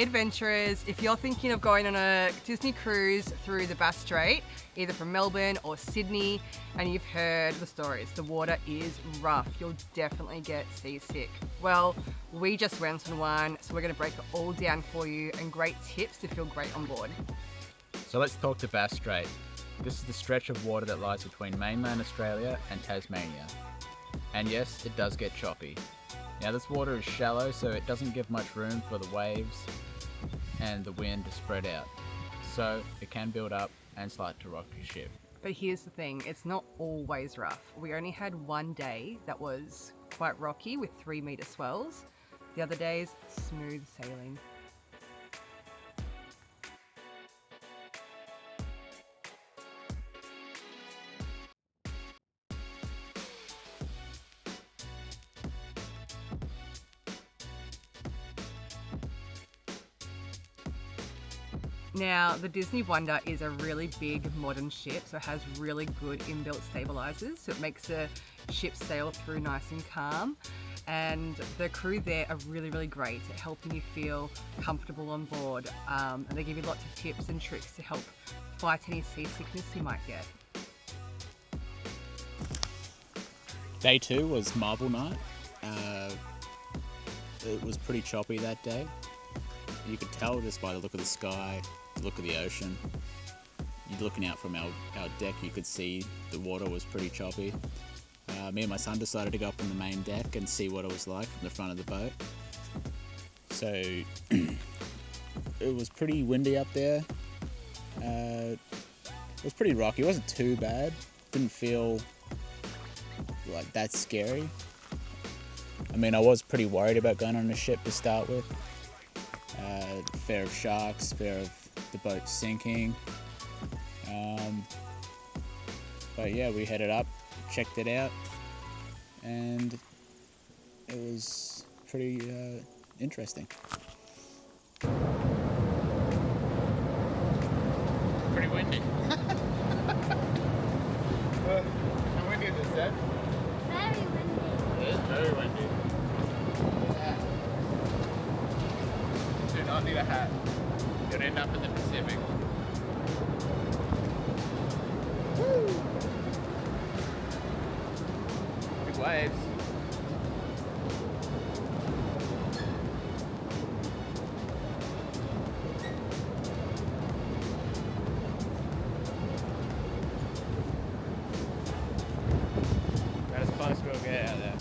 adventurers, if you're thinking of going on a Disney cruise through the Bass Strait, either from Melbourne or Sydney, and you've heard the stories, the water is rough, you'll definitely get seasick. Well, we just went on one, so we're going to break it all down for you and great tips to feel great on board. So let's talk to Bass Strait. This is the stretch of water that lies between mainland Australia and Tasmania. And yes, it does get choppy. Now this water is shallow, so it doesn't give much room for the waves and the wind to spread out. So it can build up and start to rock your ship. But here's the thing, it's not always rough. We only had one day that was quite rocky with 3-meter swells. The other days, smooth sailing. Now, the Disney Wonder is a really big modern ship, so it has really good inbuilt stabilizers, so it makes the ship sail through nice and calm. And the crew there are really, really great at helping you feel comfortable on board. And they give you lots of tips and tricks to help fight any seasickness you might get. Day 2 was Marvel Night. It was pretty choppy that day. You could tell just by the look of the sky, the look of the ocean. You're looking out from our deck, you could see the water was pretty choppy. Me and my son decided to go up on the main deck and see what it was like from the front of the boat. So it was pretty windy up there. It was pretty rocky. It wasn't too bad. Didn't feel like that scary. I mean, I was pretty worried about going on a ship to start with. Fear of sharks, fear of the boat sinking. But yeah, we headed up, checked it out, and it was pretty interesting. Pretty windy. How windy is it, Seth? Very windy. It is very windy. Do not need a hat. You'll end up in the Pacific. Woo! Big waves. About as close as we'll get out of there.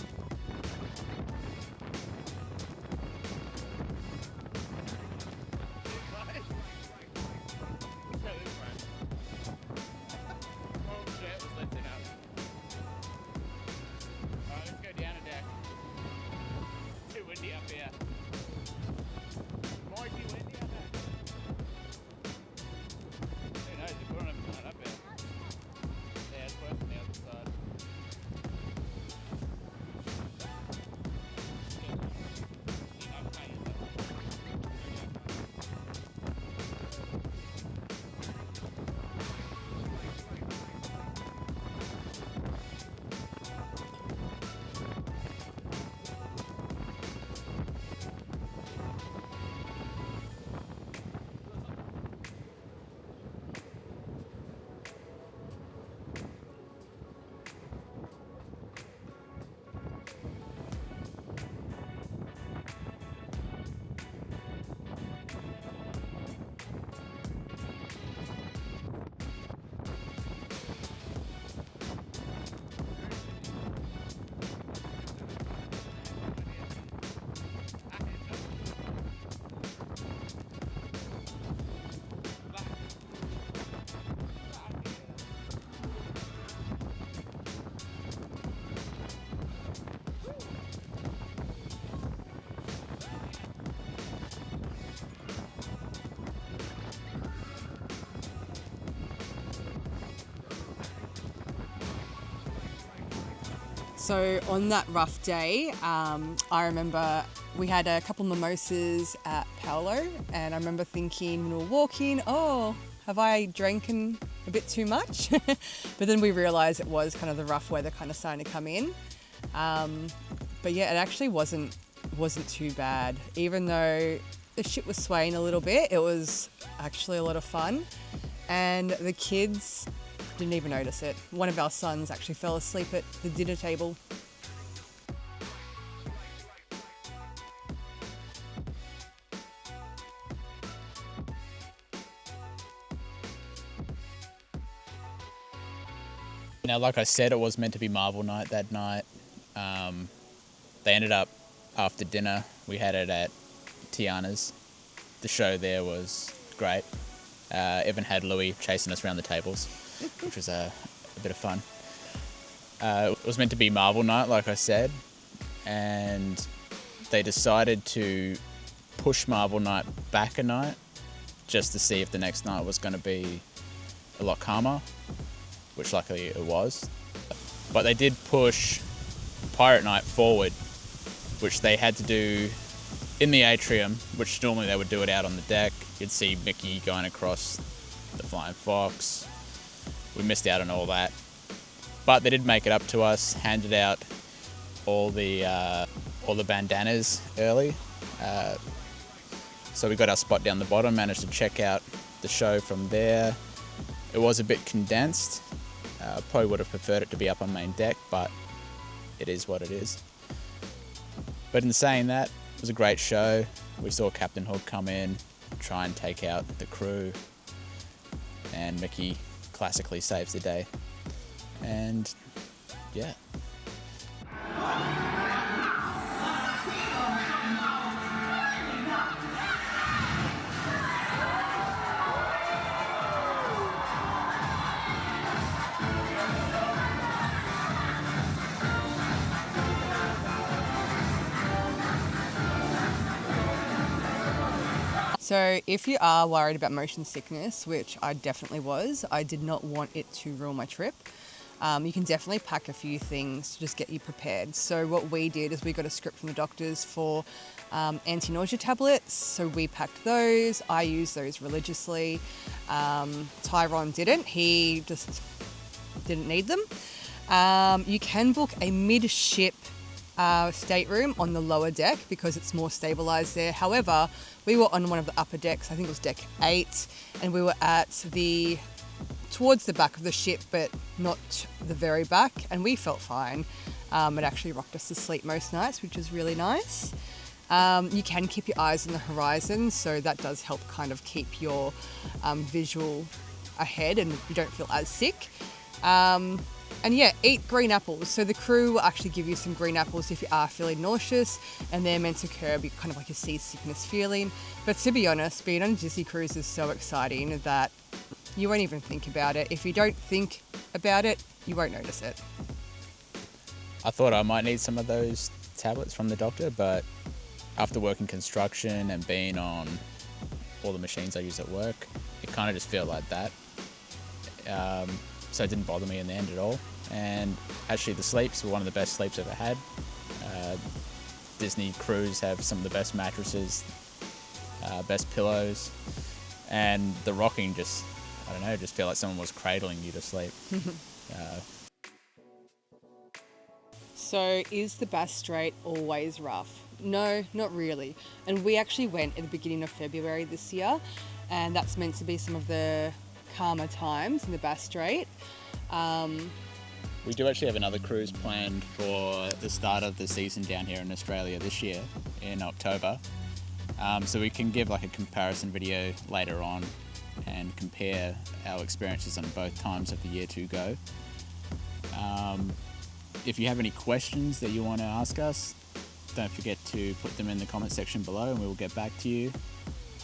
So on that rough day, I remember we had a couple mimosas at Paolo, and I remember thinking when we were walking, oh, have I drinking a bit too much? But then we realised it was kind of the rough weather kind of starting to come in. But yeah, it actually wasn't too bad, even though the ship was swaying a little bit. It was actually a lot of fun, and the kids didn't even notice it. One of our sons actually fell asleep at the dinner table. Now, like I said, it was meant to be Marvel night that night. They ended up, after dinner, we had it at Tiana's. The show there was great. Evan had Louis chasing us around the tables, which was a bit of fun. It was meant to be Marvel night, like I said, and they decided to push Marvel night back a night just to see if the next night was going to be a lot calmer, which luckily it was. But they did push Pirate Night forward, which they had to do in the atrium, which normally they would do it out on the deck. You'd see Mickey going across the Flying Fox. We missed out on all that. But they did make it up to us, handed out all the bandanas early. So we got our spot down the bottom, managed to check out the show from there. It was a bit condensed. Probably would have preferred it to be up on main deck, but it is what it is. But in saying that, it was a great show. We saw Captain Hook come in, try and take out the crew, and Mickey classically saves the day. And yeah. So if you are worried about motion sickness, which I definitely was, I did not want it to ruin my trip. You can definitely pack a few things to just get you prepared. So what we did is we got a script from the doctors for anti-nausea tablets. So we packed those. I used those religiously. Tyrone didn't. He just didn't need them. You can book a mid-ship stateroom on the lower deck because it's more stabilized there. However, we were on one of the upper decks, I think it was deck 8, and we were towards the back of the ship, but not the very back, and we felt fine. It actually rocked us to sleep most nights, which is really nice. You can keep your eyes on the horizon, so that does help kind of keep your visual ahead and you don't feel as sick. And yeah, eat green apples. So the crew will actually give you some green apples if you are feeling nauseous, and they're meant to curb kind of like a seasickness feeling. But to be honest, being on a Disney cruise is so exciting that you won't even think about it. If you don't think about it, you won't notice it. I thought I might need some of those tablets from the doctor, but after working construction and being on all the machines I use at work, it kind of just felt like that. So it didn't bother me in the end at all. And actually the sleeps were one of the best sleeps I've ever had. Disney cruise have some of the best mattresses, best pillows, and the rocking just, I don't know, just feel like someone was cradling you to sleep. So is the Bass Strait always rough? No, not really. And we actually went at the beginning of February this year, and that's meant to be some of the calmer times in the Bass Strait. We do actually have another cruise planned for the start of the season down here in Australia this year in October. So we can give like a comparison video later on and compare our experiences on both times of the year to go. If you have any questions that you want to ask us, don't forget to put them in the comment section below and we will get back to you.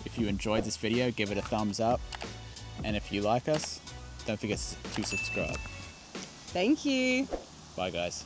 If you enjoyed this video, give it a thumbs up. And if you like us, don't forget to subscribe. Thank you. Bye guys.